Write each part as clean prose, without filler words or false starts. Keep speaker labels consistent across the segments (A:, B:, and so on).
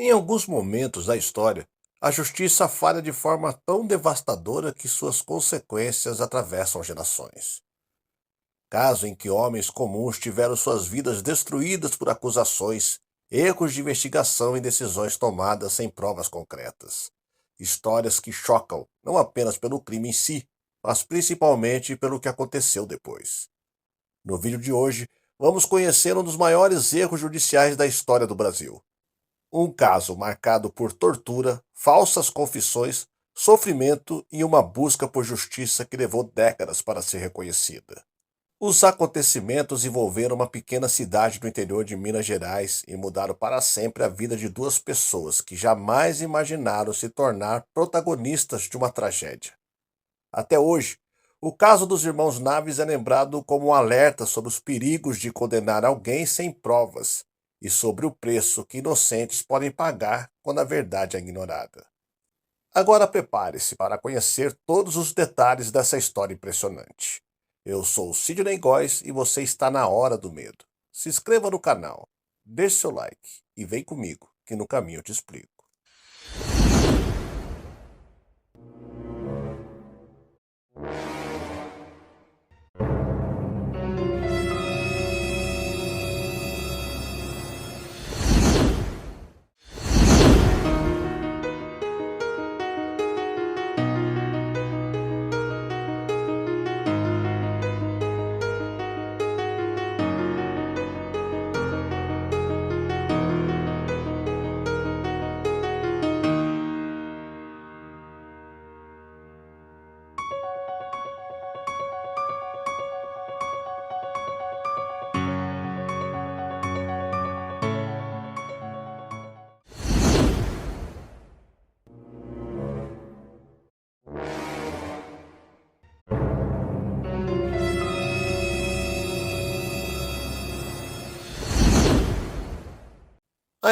A: Em alguns momentos da história, a justiça falha de forma tão devastadora que suas consequências atravessam gerações. Caso em que homens comuns tiveram suas vidas destruídas por acusações, erros de investigação e decisões tomadas sem provas concretas. Histórias que chocam, não apenas pelo crime em si, mas principalmente pelo que aconteceu depois. No vídeo de hoje, vamos conhecer um dos maiores erros judiciais da história do Brasil. Um caso marcado por tortura, falsas confissões, sofrimento e uma busca por justiça que levou décadas para ser reconhecida. Os acontecimentos envolveram uma pequena cidade do interior de Minas Gerais e mudaram para sempre a vida de duas pessoas que jamais imaginaram se tornar protagonistas de uma tragédia. Até hoje, o caso dos irmãos Naves é lembrado como um alerta sobre os perigos de condenar alguém sem provas e sobre o preço que inocentes podem pagar quando a verdade é ignorada. Agora prepare-se para conhecer todos os detalhes dessa história impressionante. Eu sou o Sidney Góes e você está na Hora do Medo. Se inscreva no canal, deixe seu like e vem comigo, que no caminho eu te explico.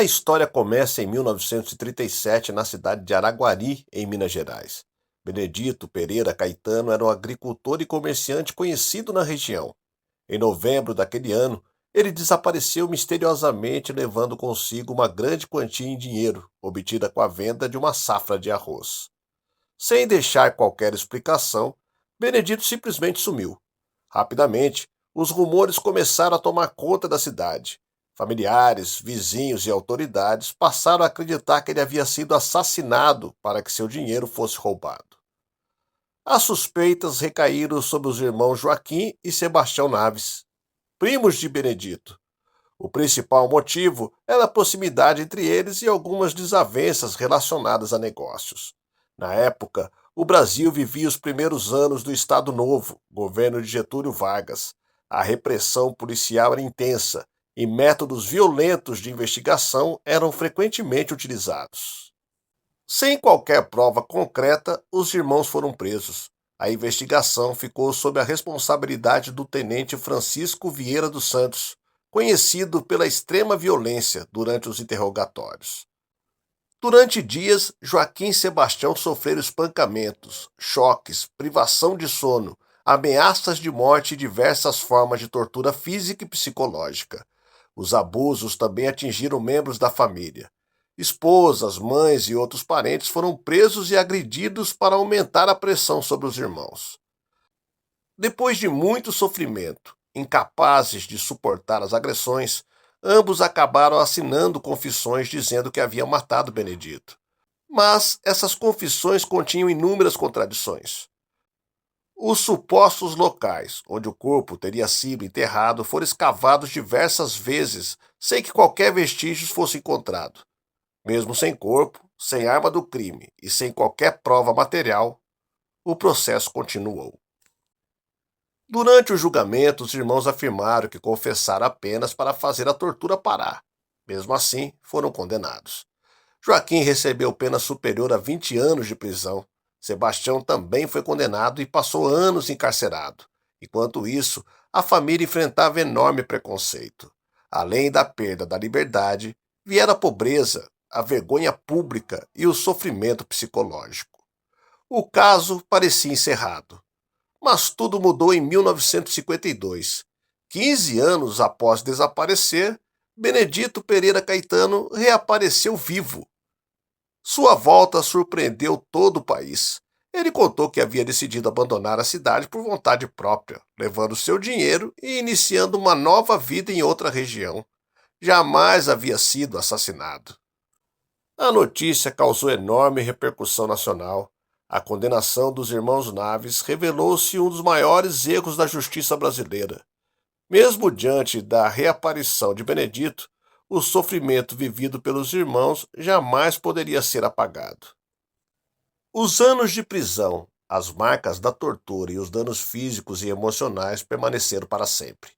A: A história começa em 1937 na cidade de Araguari, em Minas Gerais. Benedito Pereira Caetano era um agricultor e comerciante conhecido na região. Em novembro daquele ano, ele desapareceu misteriosamente, levando consigo uma grande quantia em dinheiro, obtida com a venda de uma safra de arroz. Sem deixar qualquer explicação, Benedito simplesmente sumiu. Rapidamente, os rumores começaram a tomar conta da cidade. Familiares, vizinhos e autoridades passaram a acreditar que ele havia sido assassinado para que seu dinheiro fosse roubado. As suspeitas recaíram sobre os irmãos Joaquim e Sebastião Naves, primos de Benedito. O principal motivo era a proximidade entre eles e algumas desavenças relacionadas a negócios. Na época, o Brasil vivia os primeiros anos do Estado Novo, governo de Getúlio Vargas. A repressão policial era intensa e métodos violentos de investigação eram frequentemente utilizados. Sem qualquer prova concreta, os irmãos foram presos. A investigação ficou sob a responsabilidade do tenente Francisco Vieira dos Santos, conhecido pela extrema violência durante os interrogatórios. Durante dias, Joaquim e Sebastião sofreram espancamentos, choques, privação de sono, ameaças de morte e diversas formas de tortura física e psicológica. Os abusos também atingiram membros da família. Esposas, mães e outros parentes foram presos e agredidos para aumentar a pressão sobre os irmãos. Depois de muito sofrimento, incapazes de suportar as agressões, ambos acabaram assinando confissões dizendo que haviam matado Benedito. Mas essas confissões continham inúmeras contradições. Os supostos locais onde o corpo teria sido enterrado foram escavados diversas vezes sem que qualquer vestígio fosse encontrado. Mesmo sem corpo, sem arma do crime e sem qualquer prova material, o processo continuou. Durante o julgamento, os irmãos afirmaram que confessaram apenas para fazer a tortura parar. Mesmo assim, foram condenados. Joaquim recebeu pena superior a 20 anos de prisão. Sebastião também foi condenado e passou anos encarcerado. Enquanto isso, a família enfrentava enorme preconceito. Além da perda da liberdade, viera a pobreza, a vergonha pública e o sofrimento psicológico. O caso parecia encerrado. Mas tudo mudou em 1952. 15 anos após desaparecer, Benedito Pereira Caetano reapareceu vivo. Sua volta surpreendeu todo o país. Ele contou que havia decidido abandonar a cidade por vontade própria, levando seu dinheiro e iniciando uma nova vida em outra região. Jamais havia sido assassinado. A notícia causou enorme repercussão nacional. A condenação dos irmãos Naves revelou-se um dos maiores erros da justiça brasileira. Mesmo diante da reaparição de Benedito, o sofrimento vivido pelos irmãos jamais poderia ser apagado. Os anos de prisão, as marcas da tortura e os danos físicos e emocionais permaneceram para sempre.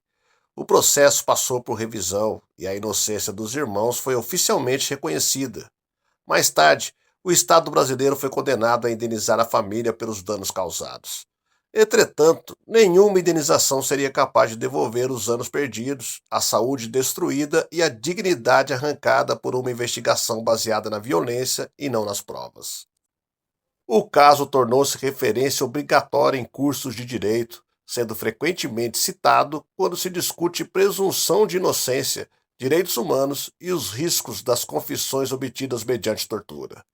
A: O processo passou por revisão e a inocência dos irmãos foi oficialmente reconhecida. Mais tarde, o Estado brasileiro foi condenado a indenizar a família pelos danos causados. Entretanto, nenhuma indenização seria capaz de devolver os anos perdidos, a saúde destruída e a dignidade arrancada por uma investigação baseada na violência e não nas provas. O caso tornou-se referência obrigatória em cursos de direito, sendo frequentemente citado quando se discute presunção de inocência, direitos humanos e os riscos das confissões obtidas mediante tortura.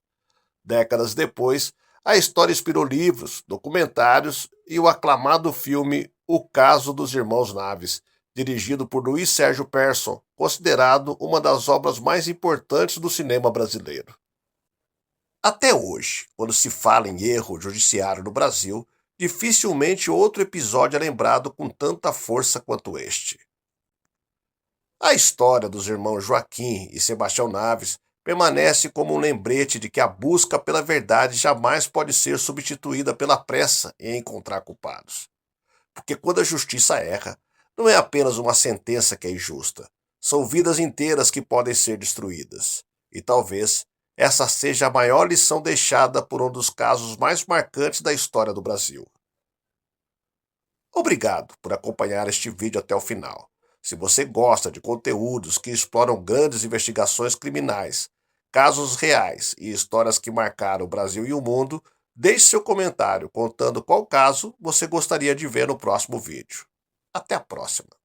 A: Décadas depois, a história inspirou livros, documentários e o aclamado filme O Caso dos Irmãos Naves, dirigido por Luiz Sérgio Persson, considerado uma das obras mais importantes do cinema brasileiro. Até hoje, quando se fala em erro judiciário no Brasil, dificilmente outro episódio é lembrado com tanta força quanto este. A história dos irmãos Joaquim e Sebastião Naves permanece como um lembrete de que a busca pela verdade jamais pode ser substituída pela pressa em encontrar culpados. Porque quando a justiça erra, não é apenas uma sentença que é injusta, são vidas inteiras que podem ser destruídas. E talvez essa seja a maior lição deixada por um dos casos mais marcantes da história do Brasil. Obrigado por acompanhar este vídeo até o final. Se você gosta de conteúdos que exploram grandes investigações criminais, casos reais e histórias que marcaram o Brasil e o mundo, deixe seu comentário contando qual caso você gostaria de ver no próximo vídeo. Até a próxima!